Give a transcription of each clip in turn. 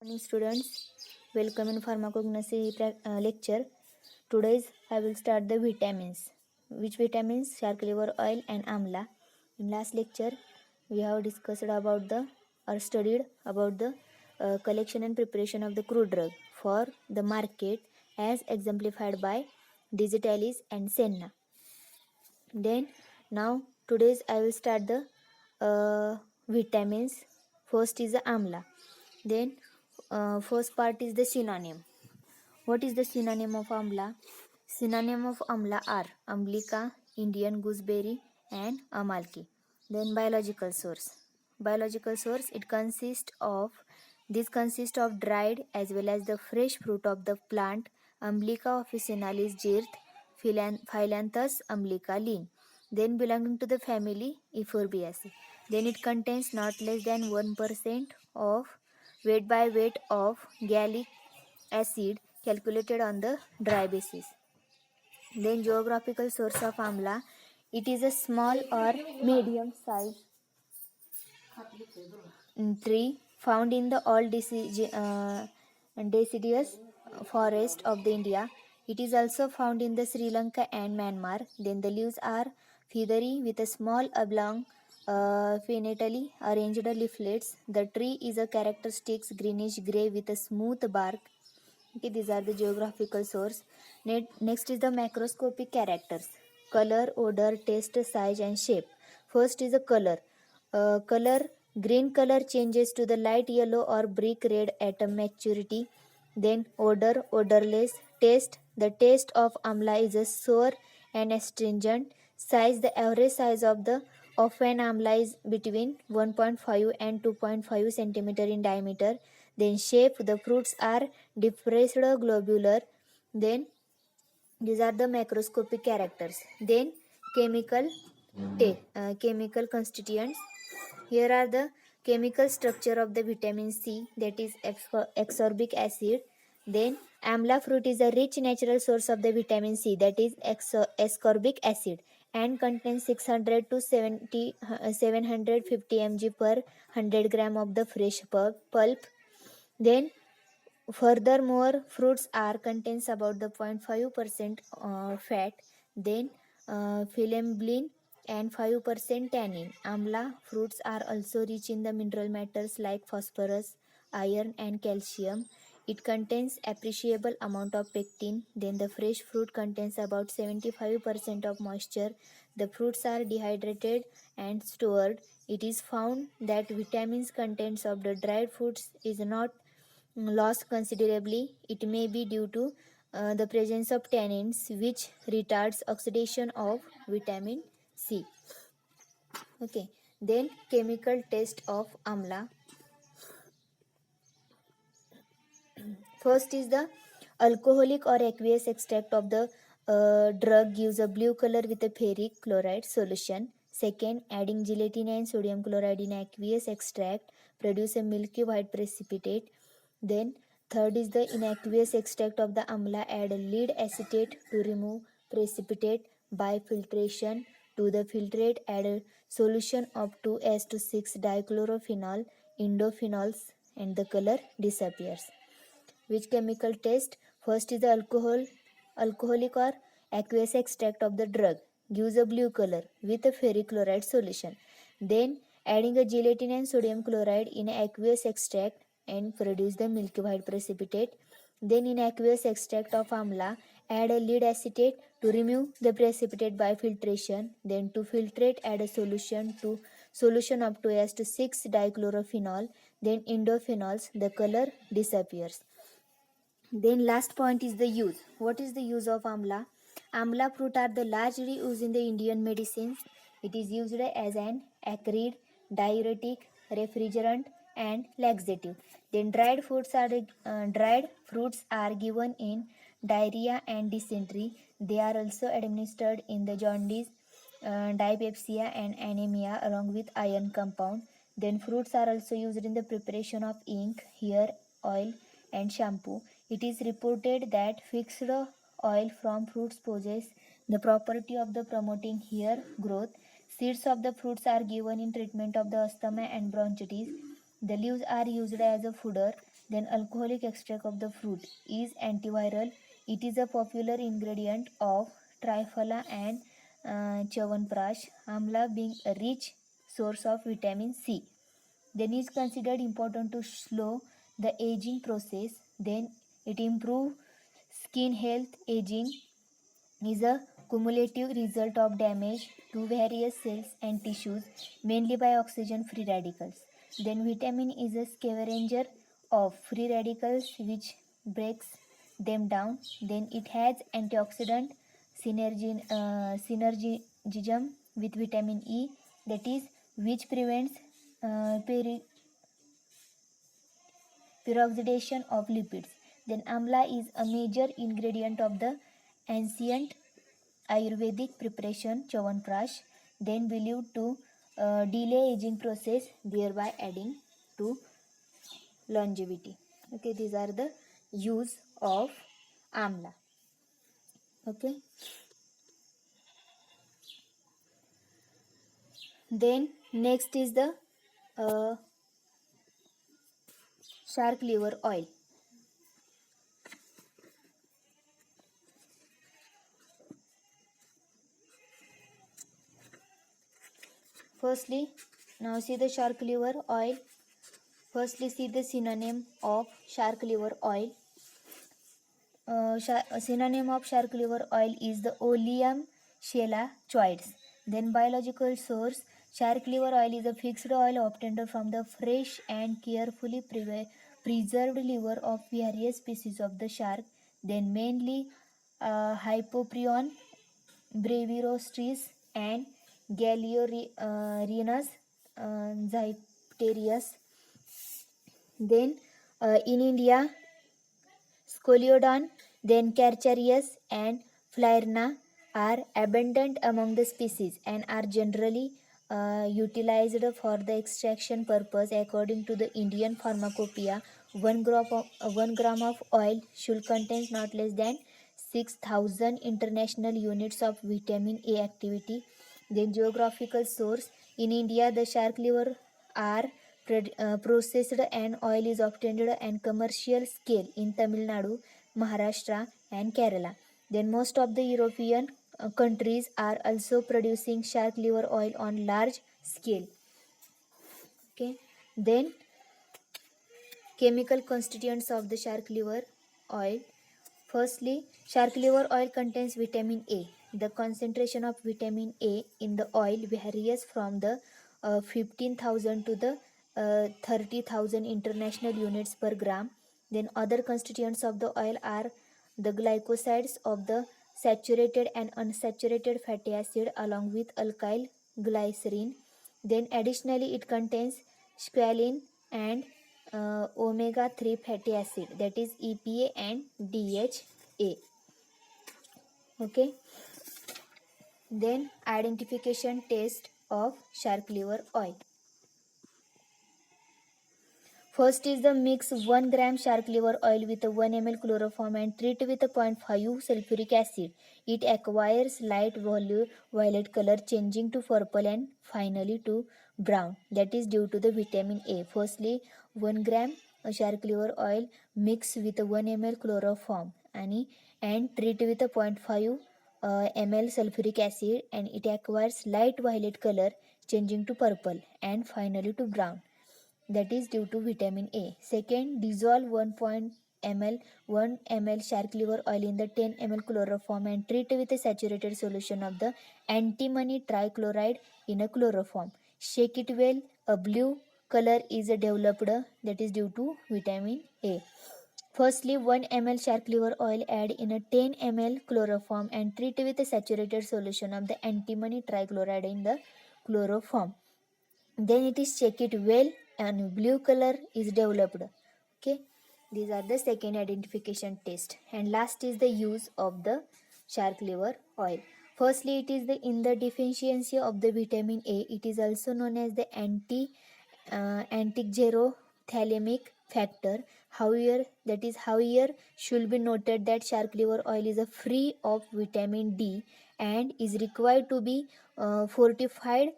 Morning students, welcome in pharmacognosy lecture. Today's I will start the vitamins. Which vitamins? Shark liver oil and amla. In last lecture, we have discussed about the or studied about the collection and preparation of the crude drug for the market as exemplified by Digitalis and Senna. Then now today's I will start the vitamins. First is the amla. Then first part is the synonym. What is the synonym of amla? Synonym of amla are amlika, Indian gooseberry, and amalki. Then biological source. Biological source consists of dried as well as the fresh fruit of the plant Amblica officinalis girth, Phyllanthus amblica lean. Then belonging to the family Euphorbiaceae. Then it contains not less than 1% of weight by weight of gallic acid calculated on the dry basis. Then geographical source of amla. It is a small or medium size tree found in the all deciduous forest of the India. It is also found in the Sri Lanka and Myanmar. Then the leaves are feathery with a small oblong pinnately arranged leaflets. The tree is a characteristic greenish gray with a smooth bark. Okay, these are the geographical source. Next is the macroscopic characters: color, odor, taste, size, and shape. First is the color. Color: green color changes to the light yellow or brick red at a maturity. Then odor, odorless. Taste: the taste of amla is a sour and astringent. Size: the average size of an amla is between 1.5 and 2.5 centimeter in diameter. Then shape: the fruits are depressed globular. Then these are the macroscopic characters. Then chemical chemical constituents. Here are the chemical structure of the vitamin C, that is ascorbic acid. Then amla fruit is a rich natural source of the vitamin C, that is ascorbic acid, and contains 600 to 750 mg per 100 gram of the fresh pulp. Then furthermore, fruits are contains about the 0.5% fat, then filamblin and 5% tannin. Amla fruits are also rich in the mineral matters like phosphorus, iron, and calcium. It contains appreciable amount of pectin. Then the fresh fruit contains about 75% of moisture. The fruits are dehydrated and stored. It is found that vitamins contents of the dried fruits is not lost considerably. It may be due to the presence of tannins, which retards oxidation of vitamin C. Okay, then chemical test of amla. First is the alcoholic or aqueous extract of the drug gives a blue color with a ferric chloride solution. Second, adding gelatin and sodium chloride in aqueous extract produce a milky white precipitate. Then third is the inaqueous extract of the amla. Add lead acetate to remove precipitate by filtration. To the filtrate, add a solution of 2s to 6 dichlorophenol indophenols and the color disappears. Which chemical test? First is the alcoholic or aqueous extract of the drug gives a blue color with a ferric chloride solution. Then adding a gelatin and sodium chloride in aqueous extract and produce the milky white precipitate. Then in aqueous extract of amla, add a lead acetate to remove the precipitate by filtration. Then to filtrate, add a solution up to as to 6 dichlorophenol, then indophenols. The color disappears. Then last point is the use. What is the use of amla? Amla fruit are the largely used in the Indian medicines. It is used as an acrid, diuretic, refrigerant, and laxative. Then dried fruits are given in diarrhea and dysentery. They are also administered in the jaundice, dyspepsia, and anemia along with iron compound. Then fruits are also used in the preparation of ink, hair oil, and shampoo. It is reported that fixed oil from fruits possess the property of the promoting hair growth. Seeds of the fruits are given in treatment of the asthma and bronchitis. The leaves are used as a fodder. Then alcoholic extract of the fruit is antiviral. It is a popular ingredient of Triphala and Chyawanprash. Amla being a rich source of vitamin C. Then is considered important to slow the aging process. Then it improves skin health. Aging is a cumulative result of damage to various cells and tissues, mainly by oxygen free radicals. Then, vitamin is a scavenger of free radicals which breaks them down. Then, it has antioxidant synergism with vitamin E, that is, which prevents uh, peri- peroxidation of lipids. Then, amla is a major ingredient of the ancient Ayurvedic preparation Chyawanprash, then believed to delay aging process, thereby adding to longevity. Okay, these are the use of amla. Okay, then next is the uh, shark liver oil. Firstly, now see the shark liver oil. Firstly, see the synonym of shark liver oil. A synonym of shark liver oil is the Oleum shelachoides. Then biological source, shark liver oil is a fixed oil obtained from the fresh and carefully preserved liver of various species of the shark. Then mainly Hypoprion, Brevirostris and Galeorinus Zypterius. Then in India, Scoliodon, then Carcharias and Flyrna are abundant among the species and are generally utilized for the extraction purpose. According to the Indian Pharmacopoeia, 1 gram of oil should contain not less than 6,000 international units of vitamin A activity. Then geographical source, in India the shark liver are processed and oil is obtained on commercial scale in Tamil Nadu, Maharashtra and Kerala. Then most of the European countries are also producing shark liver oil on large scale. Okay. Then chemical constituents of the shark liver oil. Firstly, shark liver oil contains vitamin A. The concentration of vitamin A in the oil varies from the 15,000 to the 30,000 international units per gram. Then other constituents of the oil are the glycosides of the saturated and unsaturated fatty acid along with alkyl glycerin. Then additionally it contains squalene and omega 3 fatty acid, that is EPA and DHA. Okay. Then identification test of shark liver oil. First is the mix 1 gram shark liver oil with a 1 ml chloroform and treat with a 0.5 sulfuric acid. It acquires light violet color changing to purple and finally to brown. That is due to the vitamin A. Firstly, 1 gram shark liver oil mix with a 1 ml chloroform and treat with a 0.5 ml sulfuric acid and it acquires light violet color changing to purple and finally to brown, that is due to vitamin A. Second, dissolve 1 ml shark liver oil in the 10 ml chloroform and treat with a saturated solution of the antimony trichloride in a chloroform. Shake it well. A blue color is developed, that is due to vitamin A. Firstly, 1 ml shark liver oil add in a 10 ml chloroform and treat with a saturated solution of the antimony trichloride in the chloroform. Then it is check it well and blue color is developed. Okay, these are the second identification test. And last is the use of the shark liver oil. Firstly, it is the in the deficiency of the vitamin A. It is also known as the anti-xerothalamic factor. However, should be noted that shark liver oil is a free of vitamin D and is required to be fortified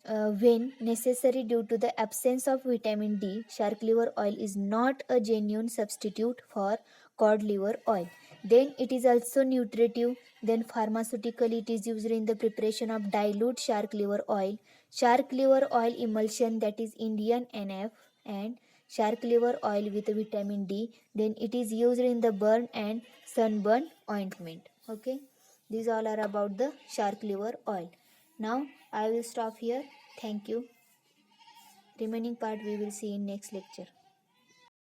when necessary due to the absence of vitamin D, shark liver oil is not a genuine substitute for cod liver oil. Then it is also nutritive. Then pharmaceutical, it is used in the preparation of dilute shark liver oil emulsion, that is Indian NF, and shark liver oil with vitamin D. Then it is used in the burn and sunburn ointment. Okay, these all are about the shark liver oil. Now I will stop here. Thank you. Remaining part we will see in next lecture.